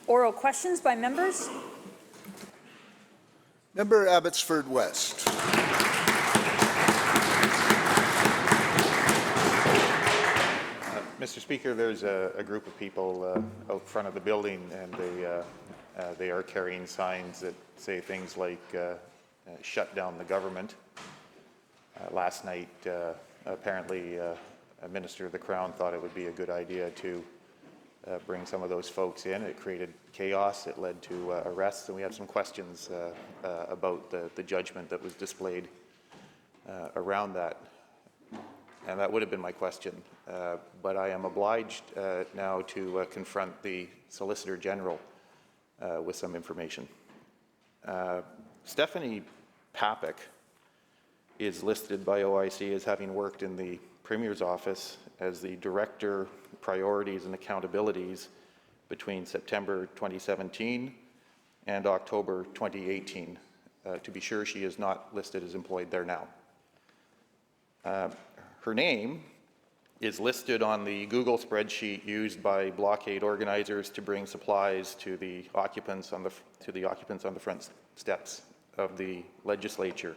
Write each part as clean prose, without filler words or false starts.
Oral questions by members. Member Abbotsford West. Mr. Speaker, there's a group of people out front of the building, and they are carrying signs that say things like shut down the government. Last night, apparently, a minister of the Crown thought it would be a good idea to bring some of those folks in. It created chaos. It led to arrests, and we have some questions about the judgment that was displayed around that. And that would have been my question. But I am obliged now to confront the Solicitor General with some information. Stephanie Papik is listed by OIC as having worked in the Premier's office as the Director, Priorities and Accountabilities between September 2017 and October 2018. To be sure, she is not listed as employed there now. Her name is listed on the Google spreadsheet used by blockade organizers to bring supplies to the occupants on the front steps of the legislature.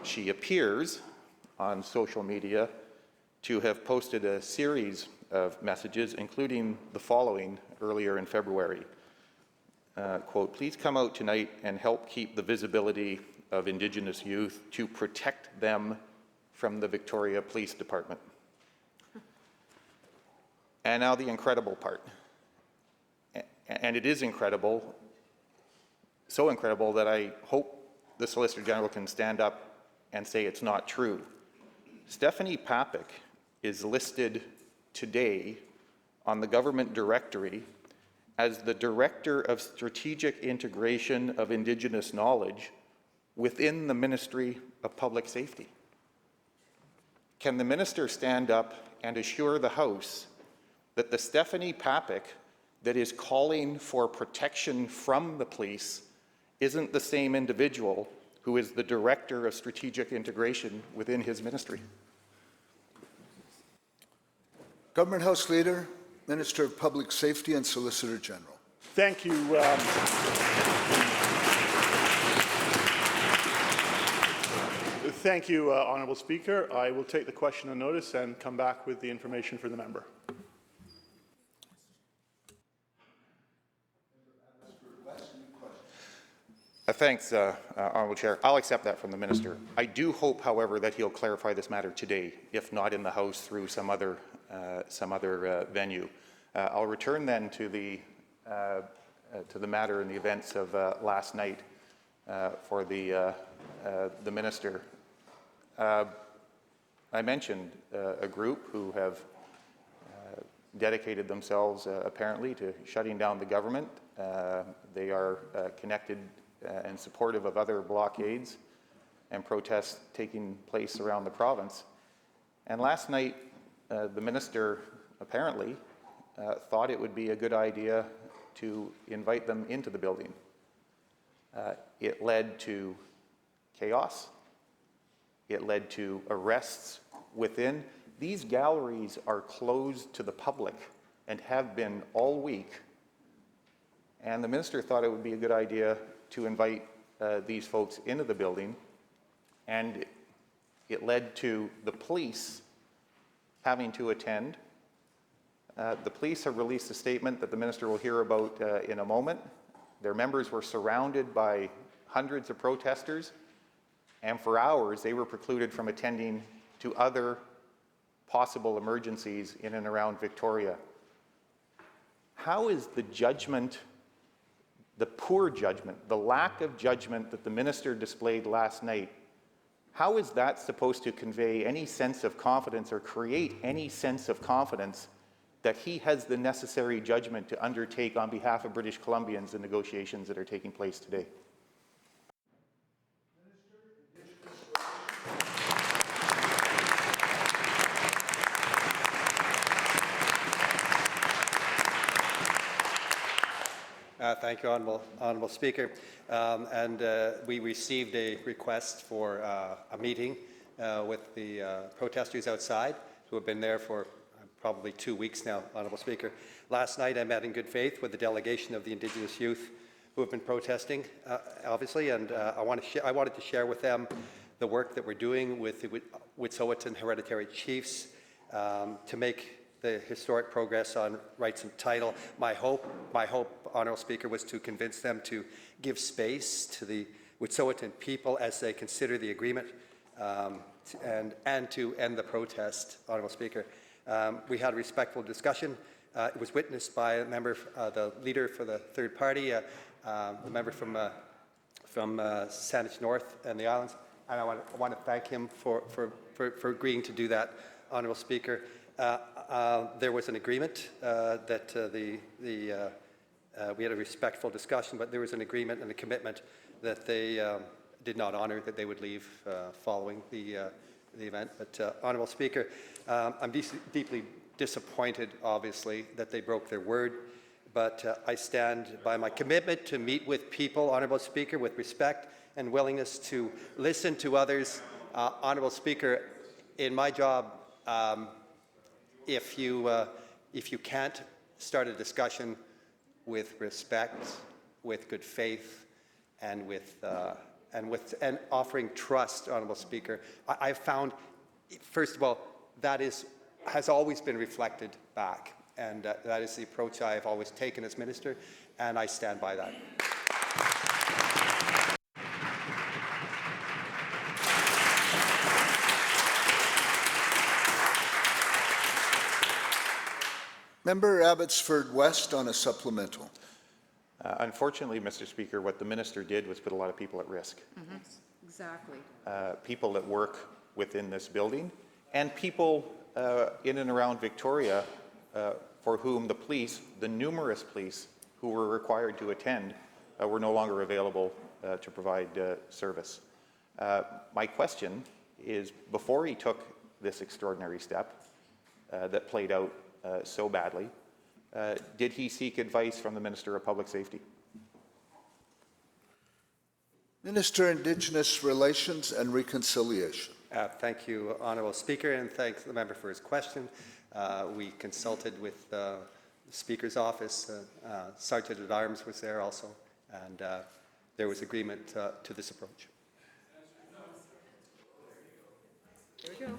She appears on social media to have posted a series of messages, including the following earlier in February. Quote, "Please come out tonight and help keep the visibility of Indigenous youth to protect them from the Victoria Police Department." And now the incredible part. And it is incredible, so incredible that I hope the Solicitor General can stand up and say it's not true. Stephanie Papik is listed today on the government directory as the Director of Strategic Integration of Indigenous Knowledge within the Ministry of Public Safety. Can the Minister stand up and assure the House that the Stephanie Papik that is calling for protection from the police isn't the same individual who is the Director of Strategic Integration within his ministry? Government House Leader, Minister of Public Safety and Solicitor General. Thank you. Thank you, Honourable Speaker. I will take the question on notice and come back with the information for the member. Thanks, Honourable Chair. I'll accept that from the Minister. I do hope, however, that he'll clarify this matter today, if not in the House through some other venue. I'll return then to the matter and the events of last night for the Minister. I mentioned a group who have dedicated themselves apparently to shutting down the government. They are connected and supportive of other blockades and protests taking place around the province. And last night, the Minister apparently thought it would be a good idea to invite them into the building. It led to chaos. It led to arrests within. These galleries are closed to the public and have been all week. And the Minister thought it would be a good idea to invite these folks into the building. And it led to the police having to attend. The police have released a statement that the Minister will hear about in a moment. Their members were surrounded by hundreds of protesters, and for hours they were precluded from attending to other possible emergencies in and around Victoria. How is the judgment, the poor judgment, the lack of judgment that the Minister displayed last night, how is that supposed to convey any sense of confidence or create any sense of confidence that he has the necessary judgment to undertake on behalf of British Columbians the negotiations that are taking place today? Thank you, Honourable Speaker. We received a request for a meeting with the protesters outside who have been there for probably 2 weeks now, Honourable Speaker. Last night I met in good faith with the delegation of the Indigenous youth who have been protesting, obviously, and I wanted to share with them the work that we're doing with the Wet'suwet'en hereditary chiefs to make the historic progress on rights and title. My hope, Honourable Speaker, was to convince them to give space to the Wet'suwet'en people as they consider the agreement and to end the protest, Honourable Speaker. We had a respectful discussion. It was witnessed by a member, the leader for the third party, the member from Saanich North and the Islands, and I want to thank him for agreeing to do that, Honourable Speaker. There was an agreement that we had a respectful discussion, but there was an agreement and a commitment that they did not honour, that they would leave following the event. But Honourable Speaker, I'm deeply disappointed, obviously, that they broke their word. But I stand by my commitment to meet with people, Honourable Speaker, with respect and willingness to listen to others. Honourable Speaker, in my job, if you can't start a discussion with respect, with good faith, and offering trust, Honourable Speaker, I've found, first of all, that has always been reflected back. And that is the approach I have always taken as minister, and I stand by that. Member Abbotsford West on a supplemental. Unfortunately, Mr. Speaker, what the minister did was put a lot of people at risk. Exactly. People that work within this building and people in and around Victoria for whom the police, the numerous police who were required to attend, were no longer available to provide service. My question is, before he took this extraordinary step that played out so badly, did he seek advice from the Minister of Public Safety? Minister, Indigenous Relations and Reconciliation. Thank you, Honourable Speaker, and thanks the member for his question. We consulted with the Speaker's office. Sergeant at Arms was there also, and there was agreement to this approach. There we go.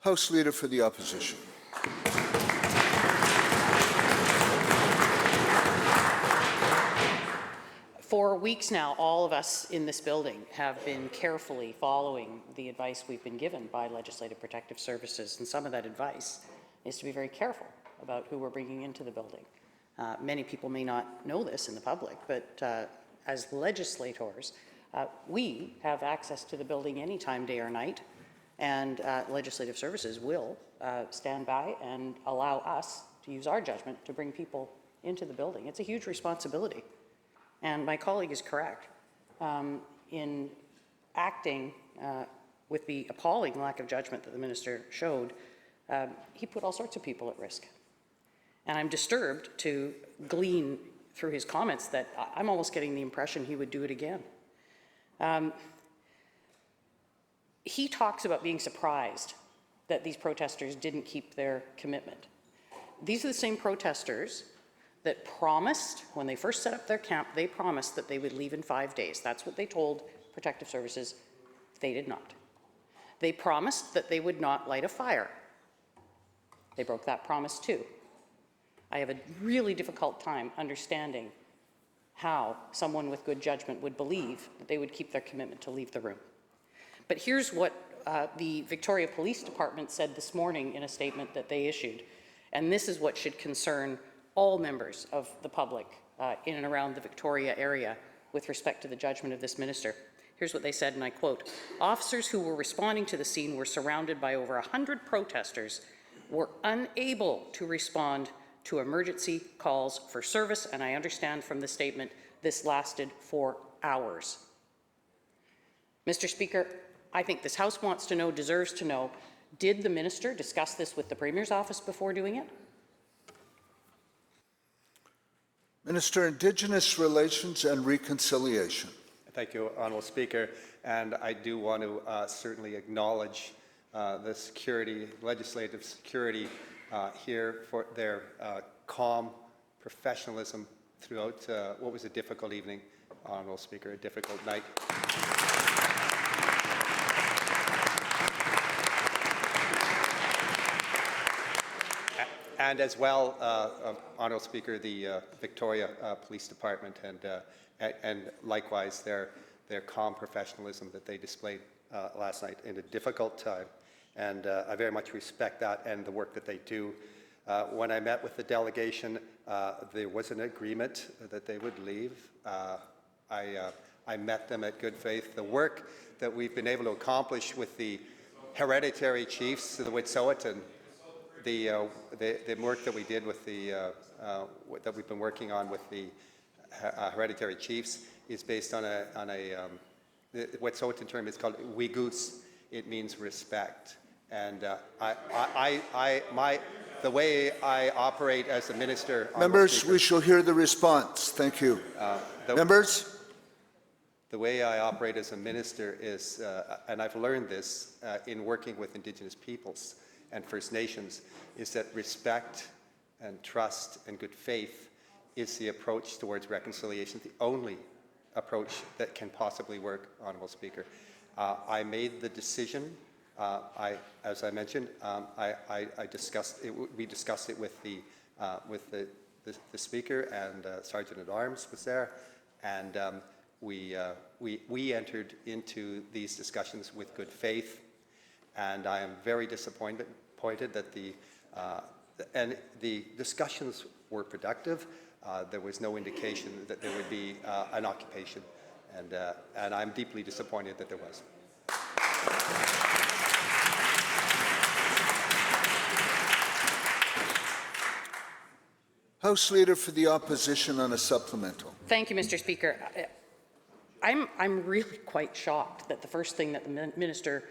House Leader for the Opposition. For weeks now, all of us in this building have been carefully following the advice we've been given by Legislative Protective Services, and some of that advice is to be very careful about who we're bringing into the building. Many people may not know this in the public, but as legislators, we have access to the building anytime, day or night, and Legislative Services will stand by and allow us to use our judgment to bring people into the building. It's a huge responsibility. And my colleague is correct. In acting with the appalling lack of judgment that the minister showed, he put all sorts of people at risk. And I'm disturbed to glean through his comments that I'm almost getting the impression he would do it again. He talks about being surprised that these protesters didn't keep their commitment. These are the same protesters that promised, when they first set up their camp, they promised that they would leave in 5 days. That's what they told Protective Services. They did not. They promised that they would not light a fire. They broke that promise too. I have a really difficult time understanding how someone with good judgment would believe that they would keep their commitment to leave the room. But here's what the Victoria Police Department said this morning in a statement that they issued. And this is what should concern all members of the public in and around the Victoria area with respect to the judgment of this minister. Here's what they said, and I quote, "Officers who were responding to the scene were surrounded by over 100 protesters, were unable to respond to emergency calls for service," and I understand from the statement this lasted for hours. Mr. Speaker, I think this House wants to know, deserves to know, did the minister discuss this with the Premier's office before doing it? Minister, Indigenous Relations and Reconciliation. Thank you, Honourable Speaker. And I do want to certainly acknowledge the security, legislative security here for their calm professionalism throughout what was a difficult evening, Honourable Speaker, a difficult night. And as well, Honourable Speaker, the Victoria Police Department and likewise their calm professionalism that they displayed last night in a difficult time. And I very much respect that and the work that they do. When I met with the delegation, there was an agreement that they would leave. I met them at good faith. The work that we've been able to accomplish with the hereditary chiefs of the Wet'suwet'en, the work that we did with that we've been working on with the hereditary chiefs is based on the Wet'suwet'en term is called wigus. It means respect. And the way I operate as a minister. Members, we shall hear the response. Thank you. Members? The way I operate as a minister is, and I've learned this in working with Indigenous peoples and First Nations, is that respect and trust and good faith is the approach towards reconciliation, the only approach that can possibly work, Honourable Speaker. I made the decision, as I mentioned, I discussed it, we discussed it with the Speaker, and Sergeant at Arms was there, and we entered into these discussions with good faith, and I am very disappointed that the discussions were productive. There was no indication that there would be an occupation, and I'm deeply disappointed that there was. House Leader for the Opposition on a supplemental. Thank you, Mr. Speaker. I'm really quite shocked that the first thing that the minister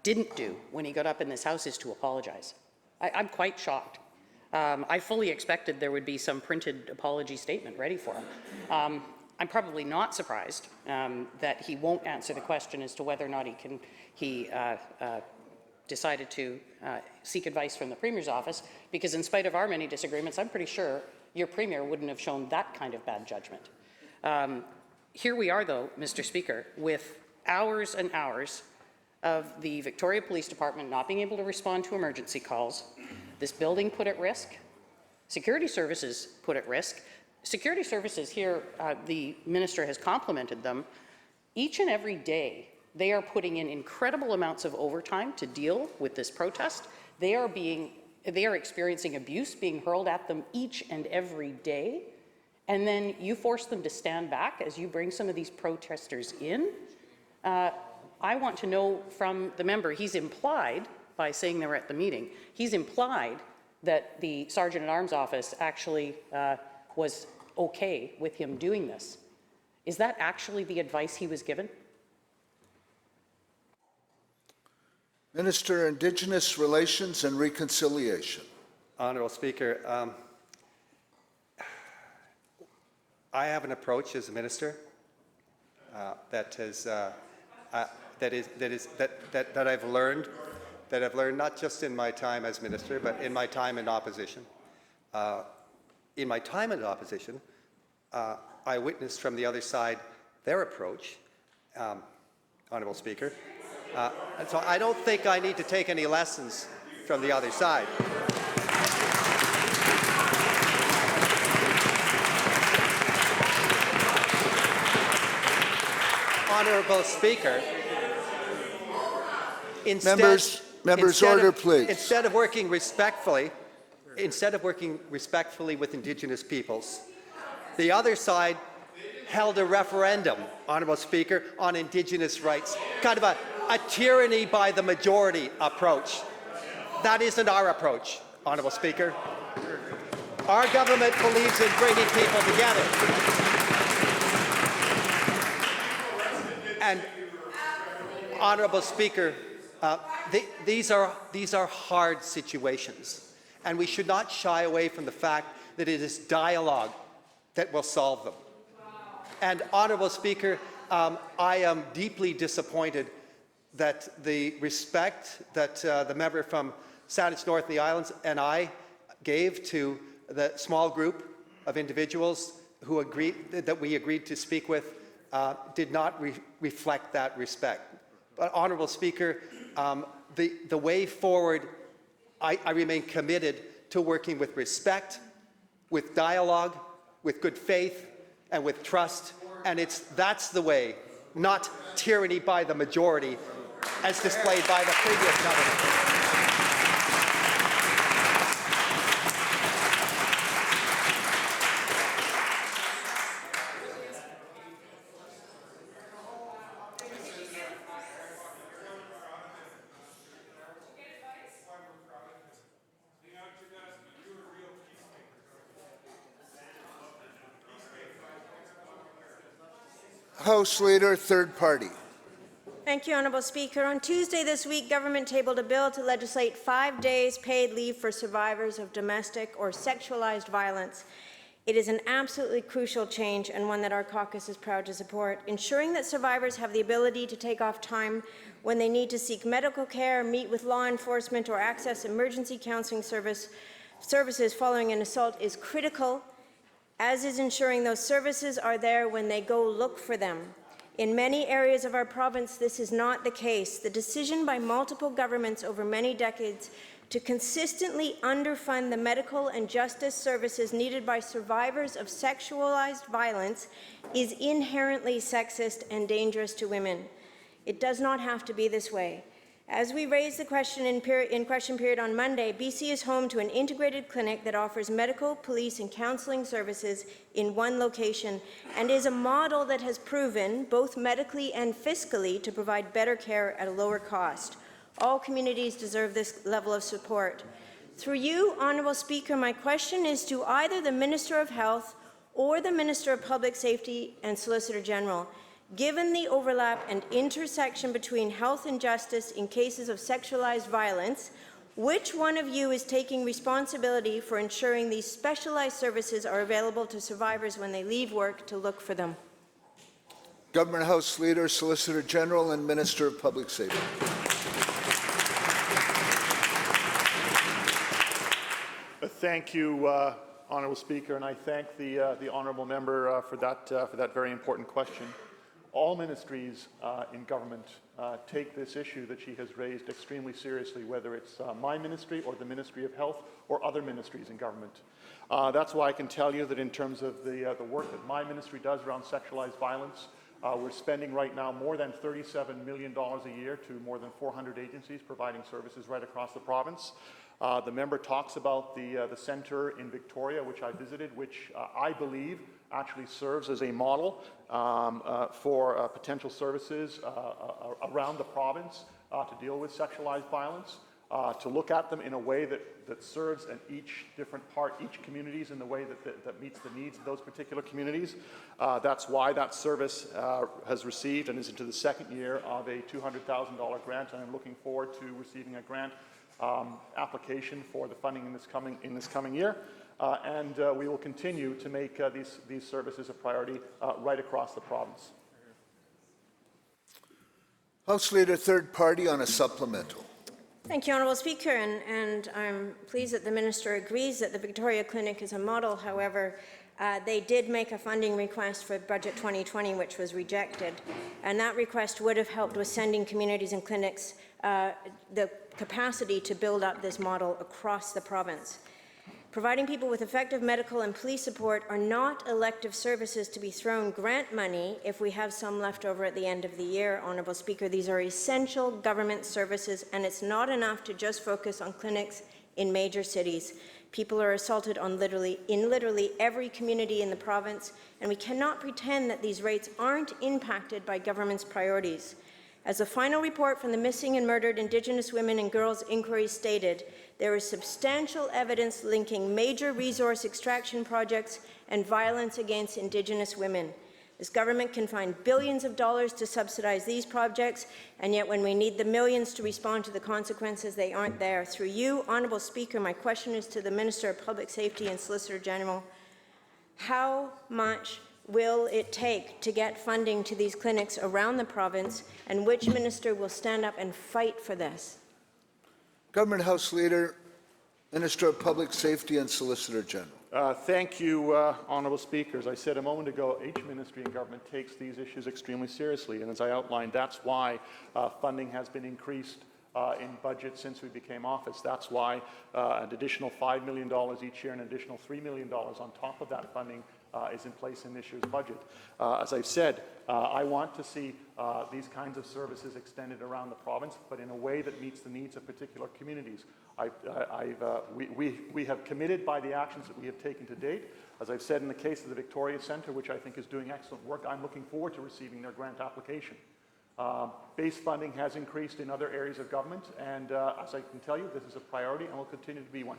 didn't do when he got up in this House is to apologize. I'm quite shocked. I fully expected there would be some printed apology statement ready for him. I'm probably not surprised that he won't answer the question as to whether or not he decided to seek advice from the Premier's office, because in spite of our many disagreements, I'm pretty sure your Premier wouldn't have shown that kind of bad judgment. Here we are, though, Mr. Speaker, with hours and hours of the Victoria Police Department not being able to respond to emergency calls, this building put at risk, security services put at risk. Security services here, the minister has complimented them. Each and every day, they are putting in incredible amounts of overtime to deal with this protest. They are experiencing abuse being hurled at them each and every day. And then you force them to stand back as you bring some of these protesters in. I want to know from the member, he's implied, by saying they were at the meeting, he's implied that the Sergeant at Arms office actually was okay with him doing this. Is that actually the advice he was given? Minister, Indigenous Relations and Reconciliation. Honourable Speaker, I have an approach as a minister that I've learned not just in my time as minister, but in my time in opposition. In my time in opposition, I witnessed from the other side their approach, Honourable Speaker. And so I don't think I need to take any lessons from the other side. Honourable Speaker, Members, order, please. Instead of working respectfully with Indigenous peoples, the other side held a referendum, Honourable Speaker, on Indigenous rights, kind of a tyranny by the majority approach. That isn't our approach, Honourable Speaker. Our government believes in bringing people together. And, Honourable Speaker, these are hard situations, and we should not shy away from the fact that it is dialogue that will solve them. And, Honourable Speaker, I am deeply disappointed that the respect that the member from Saanich North and the Islands and I gave to the small group of individuals who that we agreed to speak with did not reflect that respect. But, Honourable Speaker, the way forward, I remain committed to working with respect, with dialogue, with good faith, and with trust. And that's the way, not tyranny by the majority, as displayed by the previous government. House Leader, third party. Thank you, Honourable Speaker. On Tuesday this week, government tabled a bill to legislate 5 days paid leave for survivors of domestic or sexualized violence. It is an absolutely crucial change and one that our caucus is proud to support, ensuring that survivors have the ability to take off time when they need to seek medical care, meet with law enforcement, or access emergency counseling services following an assault is critical, as is ensuring those services are there when they go look for them. In many areas of our province, this is not the case. The decision by multiple governments over many decades to consistently underfund the medical and justice services needed by survivors of sexualized violence is inherently sexist and dangerous to women. It does not have to be this way. As we raised the question in question period on Monday, BC is home to an integrated clinic that offers medical, police, and counselling services in one location and is a model that has proven, both medically and fiscally, to provide better care at a lower cost. All communities deserve this level of support. Through you, Honourable Speaker, my question is to either the Minister of Health or the Minister of Public Safety and Solicitor General. Given the overlap and intersection between health and justice in cases of sexualized violence, which one of you is taking responsibility for ensuring these specialized services are available to survivors when they leave work to look for them? Government House Leader, Solicitor General, and Minister of Public Safety. Thank you, Honourable Speaker, and I thank the honourable member for that very important question. All ministries in government take this issue that she has raised extremely seriously, whether it's my ministry or the Ministry of Health or other ministries in government. That's why I can tell you that in terms of the work that my ministry does around sexualized violence, we're spending right now more than $37 million a year to more than 400 agencies providing services right across the province. The member talks about the centre in Victoria, which I visited, which I believe actually serves as a model for potential services around the province to deal with sexualized violence, to look at them in a way that serves in each different part, each communities in the way that meets the needs of those particular communities. That's why that service has received and is into the second year of a $200,000 grant, and I'm looking forward to receiving a grant application for the funding in this coming year. And we will continue to make these services a priority right across the province. House Leader, third party on a supplemental. Thank you, Honourable Speaker, and I'm pleased that the Minister agrees that the Victoria Clinic is a model. However, they did make a funding request for Budget 2020, which was rejected, and that request would have helped with sending communities and clinics the capacity to build up this model across the province. Providing people with effective medical and police support are not elective services to be thrown grant money if we have some left over at the end of the year, Honourable Speaker. These are essential government services, and it's not enough to just focus on clinics in major cities. People are assaulted in literally every community in the province, and we cannot pretend that these rates aren't impacted by government's priorities. As the final report from the Missing and Murdered Indigenous Women and Girls Inquiry stated, there is substantial evidence linking major resource extraction projects and violence against Indigenous women. This government can find billions of dollars to subsidize these projects, and yet when we need the millions to respond to the consequences, they aren't there. Through you, Honourable Speaker, my question is to the Minister of Public Safety and Solicitor General. How much will it take to get funding to these clinics around the province, and which minister will stand up and fight for this? Government House Leader, Minister of Public Safety and Solicitor General. Thank you, Honourable Speaker. As I said a moment ago, each ministry and government takes these issues extremely seriously, and as I outlined, that's why funding has been increased in budget since we became office. That's why an additional $5 million each year and an additional $3 million on top of that funding is in place in this year's budget. As I've said, I want to see these kinds of services extended around the province, but in a way that meets the needs of particular communities. We have committed by the actions that we have taken to date. As I've said in the case of the Victoria Centre, which I think is doing excellent work, I'm looking forward to receiving their grant application. Base funding has increased in other areas of government, and as I can tell you, this is a priority and will continue to be one.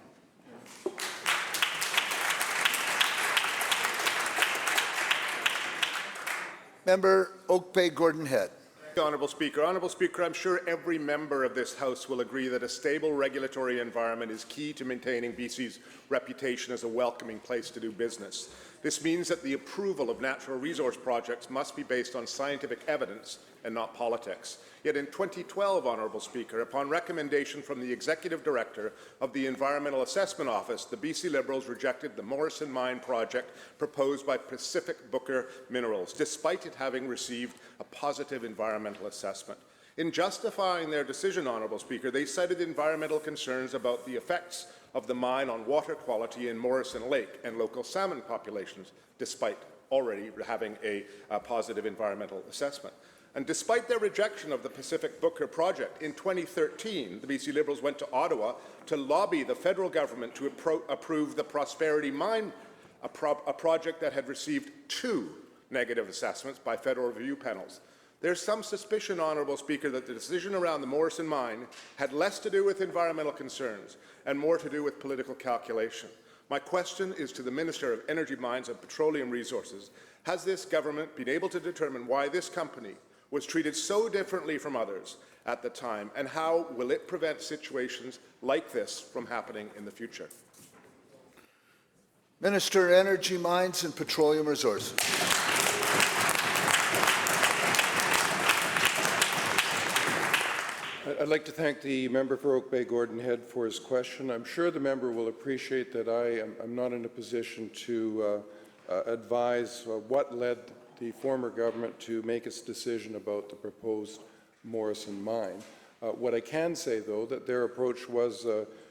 Member Oak Bay Gordon Head. Honourable Speaker. Honourable Speaker, I'm sure every member of this House will agree that a stable regulatory environment is key to maintaining BC's reputation as a welcoming place to do business. This means that the approval of natural resource projects must be based on scientific evidence and not politics. Yet in 2012, Honourable Speaker, upon recommendation from the Executive Director of the Environmental Assessment Office, the BC Liberals rejected the Morrison Mine project proposed by Pacific Booker Minerals, despite it having received a positive environmental assessment. In justifying their decision, Honourable Speaker, they cited environmental concerns about the effects of the mine on water quality in Morrison Lake and local salmon populations, despite already having a positive environmental assessment. And despite their rejection of the Pacific Booker project, in 2013, the BC Liberals went to Ottawa to lobby the federal government to approve the Prosperity Mine, a project that had received 2 negative assessments by federal review panels. There's some suspicion, Honourable Speaker, that the decision around the Morrison Mine had less to do with environmental concerns and more to do with political calculation. My question is to the Minister of Energy, Mines and Petroleum Resources. Has this government been able to determine why this company was treated so differently from others at the time, and how will it prevent situations like this from happening in the future? Minister of Energy, Mines and Petroleum Resources. I'd like to thank the member for Oak Bay Gordon Head for his question. I'm sure the member will appreciate that I'm not in a position to advise what led the former government to make its decision about the proposed Morrison mine. What I can say, though, that their approach was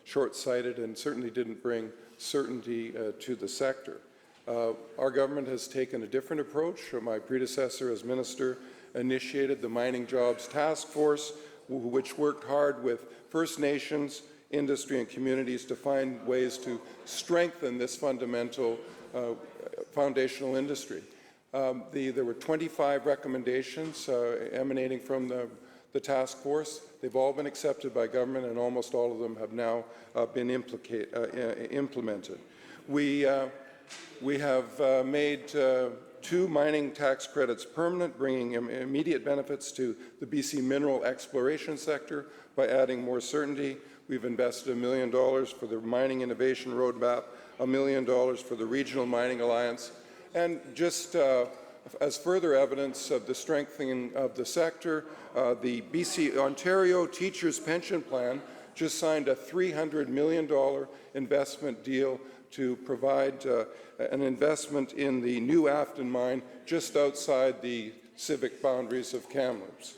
short-sighted and certainly didn't bring certainty to the sector. Our government has taken a different approach. My predecessor as minister initiated the Mining Jobs Task Force, which worked hard with First Nations, industry and communities to find ways to strengthen this fundamental foundational industry. There were 25 recommendations emanating from the task force. They've all been accepted by government, and almost all of them have now been implemented. We have made 2 mining tax credits permanent, bringing immediate benefits to the BC mineral exploration sector by adding more certainty. We've invested $1 million for the Mining Innovation Roadmap, $1 million for the Regional Mining Alliance, and just as further evidence of the strengthening of the sector, the BC Ontario Teachers Pension Plan just signed a $300 million investment deal to provide an investment in the new Afton mine just outside the civic boundaries of Kamloops.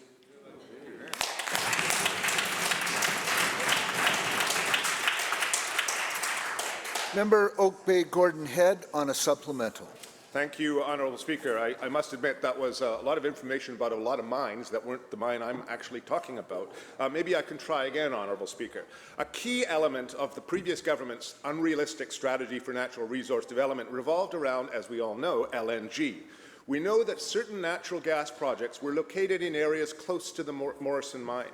Member Oak Bay Gordon Head on a supplemental. Thank you, Honourable Speaker. I must admit that was a lot of information about a lot of mines that weren't the mine I'm actually talking about. Maybe I can try again, Honourable Speaker. A key element of the previous government's unrealistic strategy for natural resource development revolved around, as we all know, LNG. We know that certain natural gas projects were located in areas close to the Morrison mine.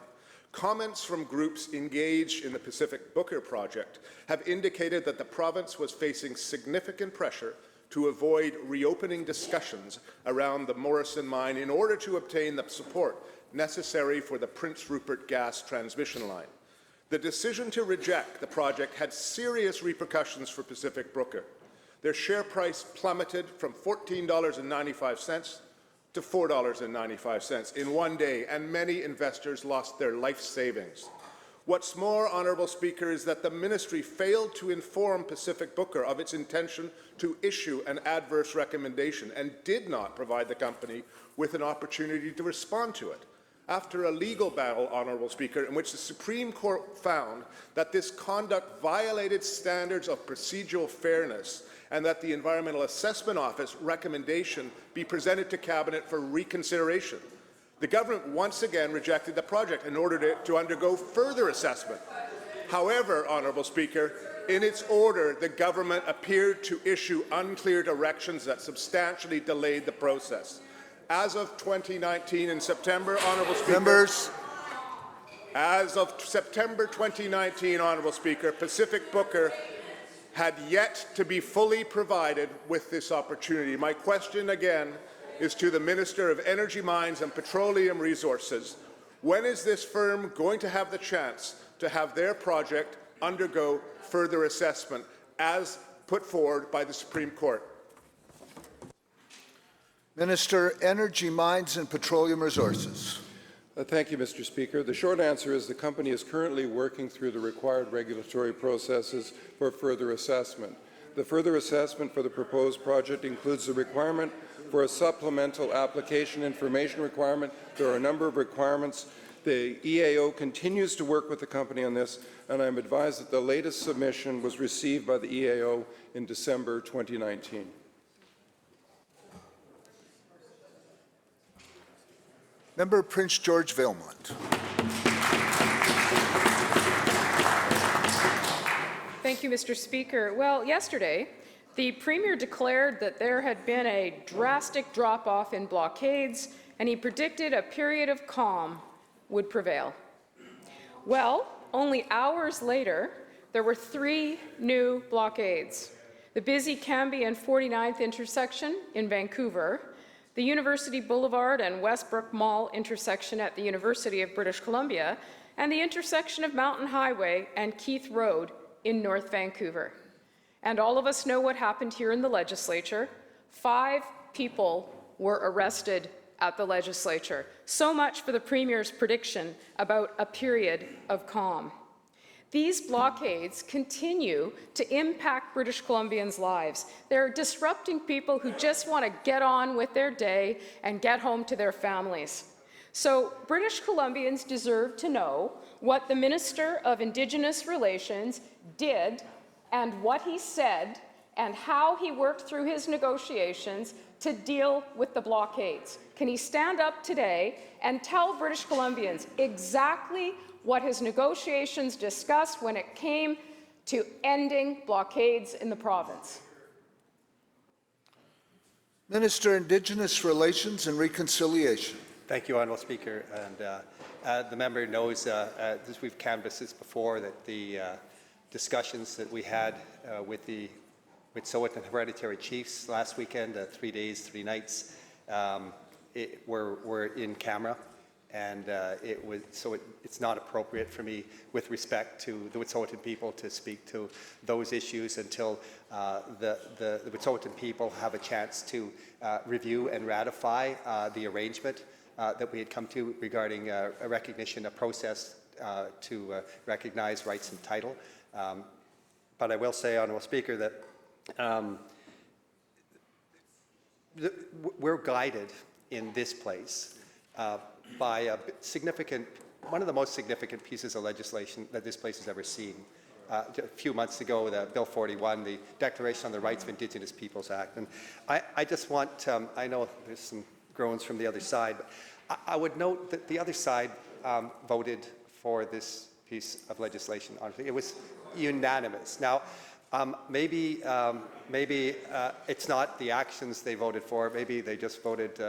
Comments from groups engaged in the Pacific Booker project have indicated that the province was facing significant pressure to avoid reopening discussions around the Morrison mine in order to obtain the support necessary for the Prince Rupert gas transmission line. The decision to reject the project had serious repercussions for Pacific Booker. Their share price plummeted from $14.95 to $4.95 in one day, and many investors lost their life savings. What's more, Honourable Speaker, is that the Ministry failed to inform Pacific Booker of its intention to issue an adverse recommendation and did not provide the company with an opportunity to respond to it. After a legal battle, Honourable Speaker, in which the Supreme Court found that this conduct violated standards of procedural fairness and that the Environmental Assessment Office recommendation be presented to Cabinet for reconsideration, the government once again rejected the project and ordered it to undergo further assessment. However, Honourable Speaker, in its order, the government appeared to issue unclear directions that substantially delayed the process. As of 2019 in September, Honourable Speaker, Members. As of September 2019, Honourable Speaker, Pacific Booker had yet to be fully provided with this opportunity. My question again is to the Minister of Energy, Mines and Petroleum Resources. When is this firm going to have the chance to have their project undergo further assessment as put forward by the Supreme Court? Minister, Energy, Mines and Petroleum Resources. Thank you, Mr. Speaker. The short answer is the company is currently working through the required regulatory processes for further assessment. The further assessment for the proposed project includes the requirement for a supplemental application information requirement. There are a number of requirements. The EAO continues to work with the company on this, and I'm advised that the latest submission was received by the EAO in December 2019. Member Prince George Valemount. Thank you, Mr. Speaker. Well, yesterday, the Premier declared that there had been a drastic drop-off in blockades, and he predicted a period of calm would prevail. Well, only hours later, there were 3 new blockades. The busy Cambie and 49th intersection in Vancouver, the University Boulevard and Westbrook Mall intersection at the University of British Columbia, and the intersection of Mountain Highway and Keith Road in North Vancouver. And all of us know what happened here in the legislature. 5 people were arrested at the legislature. So much for the Premier's prediction about a period of calm. These blockades continue to impact British Columbians' lives. They're disrupting people who just want to get on with their day and get home to their families. So British Columbians deserve to know what the Minister of Indigenous Relations did and what he said and how he worked through his negotiations to deal with the blockades. Can he stand up today and tell British Columbians exactly what his negotiations discussed when it came to ending blockades in the province? Minister, Indigenous Relations and Reconciliation. Thank you, Honourable Speaker. And the member knows, we've canvassed this before, that the discussions that we had with Wet'suwet'en Hereditary Chiefs last weekend, 3 days, 3 nights, were in camera. And it's not appropriate for me, with respect to the Wet'suwet'en people, to speak to those issues until the Wet'suwet'en people have a chance to review and ratify the arrangement that we had come to regarding a recognition, a process to recognize rights and title. But I will say, Honourable Speaker, that we're guided in this place by one of the most significant pieces of legislation that this place has ever seen. A few months ago, the Bill 41, the Declaration on the Rights of Indigenous Peoples Act. And I just want, I know there's some groans from the other side, but I would note that the other side voted for this piece of legislation. It was unanimous. Now, maybe it's not the actions they voted for, maybe they just voted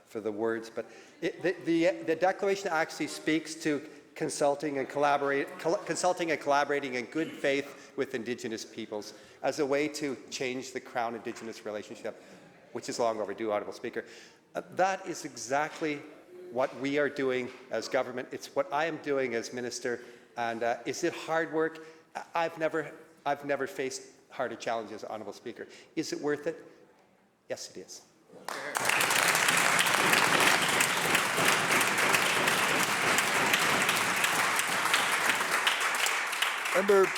for the words, but the declaration actually speaks to consulting and collaborating in good faith with Indigenous peoples as a way to change the Crown-Indigenous relationship, which is long overdue, Honourable Speaker. That is exactly what we are doing as government. It's what I am doing as Minister. And is it hard work? I've never faced harder challenges, Honourable Speaker. Is it worth it? Yes, it is. Member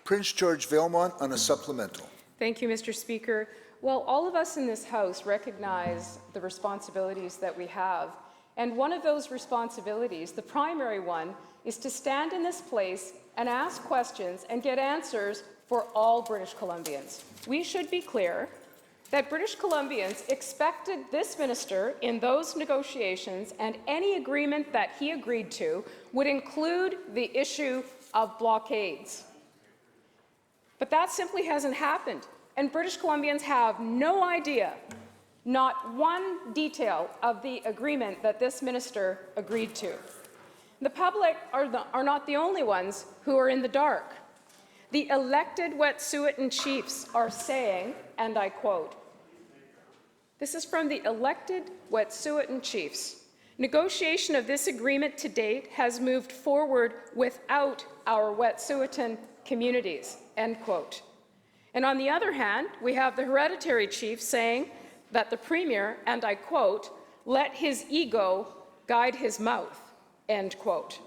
Prince George Valemont on a supplemental. Thank you, Mr. Speaker. Well, all of us in this House recognize the responsibilities that we have. And one of those responsibilities, the primary one, is to stand in this place and ask questions and get answers for all British Columbians. We should be clear that British Columbians expected this minister in those negotiations and any agreement that he agreed to would include the issue of blockades. But that simply hasn't happened, and British Columbians have no idea, not one detail of the agreement that this minister agreed to. The public are not the only ones who are in the dark. The elected Wet'suwet'en chiefs are saying, and I quote, this is from the elected Wet'suwet'en chiefs, negotiation of this agreement to date has moved forward without our Wet'suwet'en communities, end quote. And on the other hand, we have the hereditary chief saying that the Premier, and I quote, let his ego guide his mouth, end quote.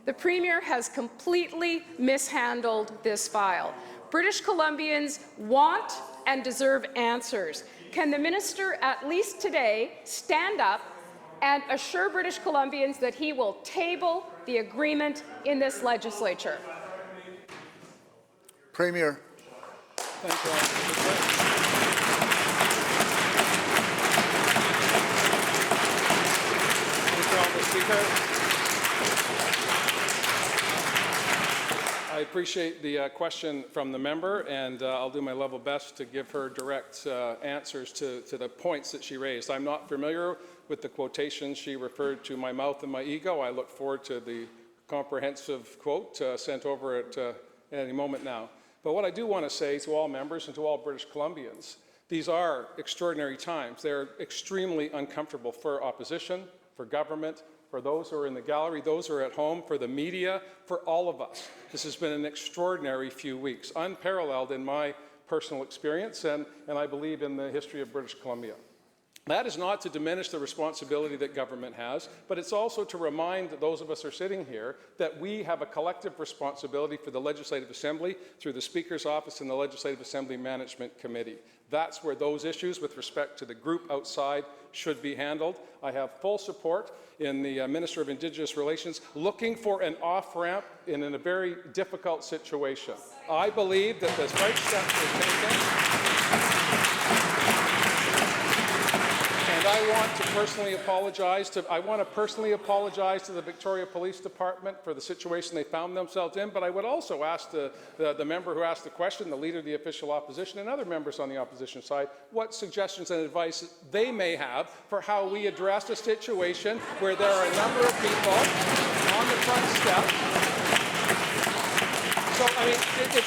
The Premier has completely mishandled this file. British Columbians want and deserve answers. Can the minister at least today stand up and assure British Columbians that he will table the agreement in this legislature? Premier. Thank you, Honourable Speaker. I appreciate the question from the member, and I'll do my level best to give her direct answers to the points that she raised. I'm not familiar with the quotations she referred to my mouth and my ego. I look forward to the comprehensive quote sent over at any moment now. But what I do want to say to all members and to all British Columbians, these are extraordinary times. They're extremely uncomfortable for opposition, for government, for those who are in the gallery, those who are at home, for the media, for all of us. This has been an extraordinary few weeks, unparalleled in my personal experience and I believe in the history of British Columbia. That is not to diminish the responsibility that government has, but it's also to remind those of us who are sitting here that we have a collective responsibility for the Legislative Assembly through the Speaker's Office and the Legislative Assembly Management Committee. That's where those issues with respect to the group outside should be handled. I have full support in the Minister of Indigenous Relations looking for an off-ramp in a very difficult situation. I believe that the right steps are taken. And I want to personally apologize to the Victoria Police Department for the situation they found themselves in, but I would also ask the member who asked the question, the Leader of the Official Opposition, and other members on the opposition side, what suggestions and advice they may have for how we address a situation where there are a number of people on the front step. So, I mean,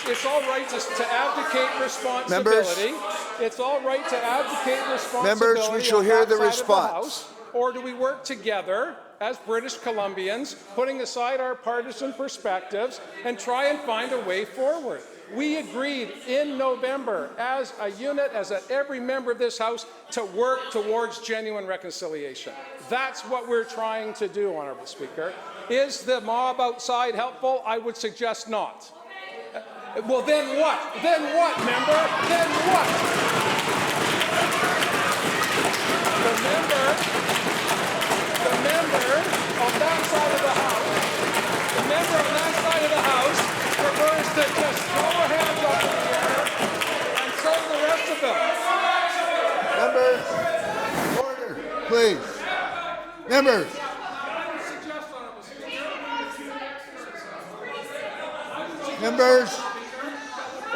it's all right to abdicate responsibility. Members, it's all right to abdicate responsibility. Members, we shall hear the response. Or do we work together as British Columbians, putting aside our partisan perspectives, and try and find a way forward? We agreed in November as a unit, as every member of this House, to work towards genuine reconciliation. That's what we're trying to do, Honourable Speaker. Is the mob outside helpful? I would suggest not. Well, then what? Then what, member? Then what? The member on that side of the House, prefers to just throw her hands up in the air, and so the rest of them. Members, order, please. Members. Members,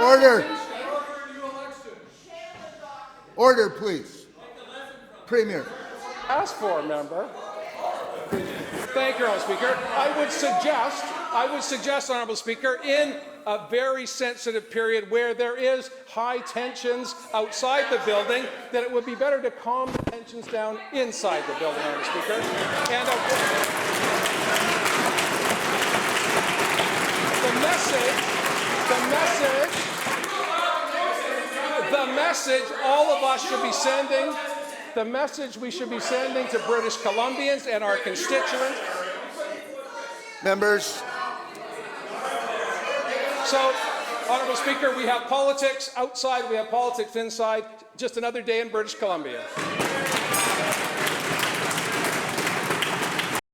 order. Order, please. Premier. Ask for a member. Thank you, Honourable Speaker. I would suggest, Honourable Speaker, in a very sensitive period where there is high tensions outside the building, that it would be better to calm the tensions down inside the building, Honourable Speaker. And the message message all of us should be sending, the message we should be sending to British Columbians and our constituents. Members, So, Honourable Speaker, we have politics outside, we have politics inside. Just another day in British Columbia.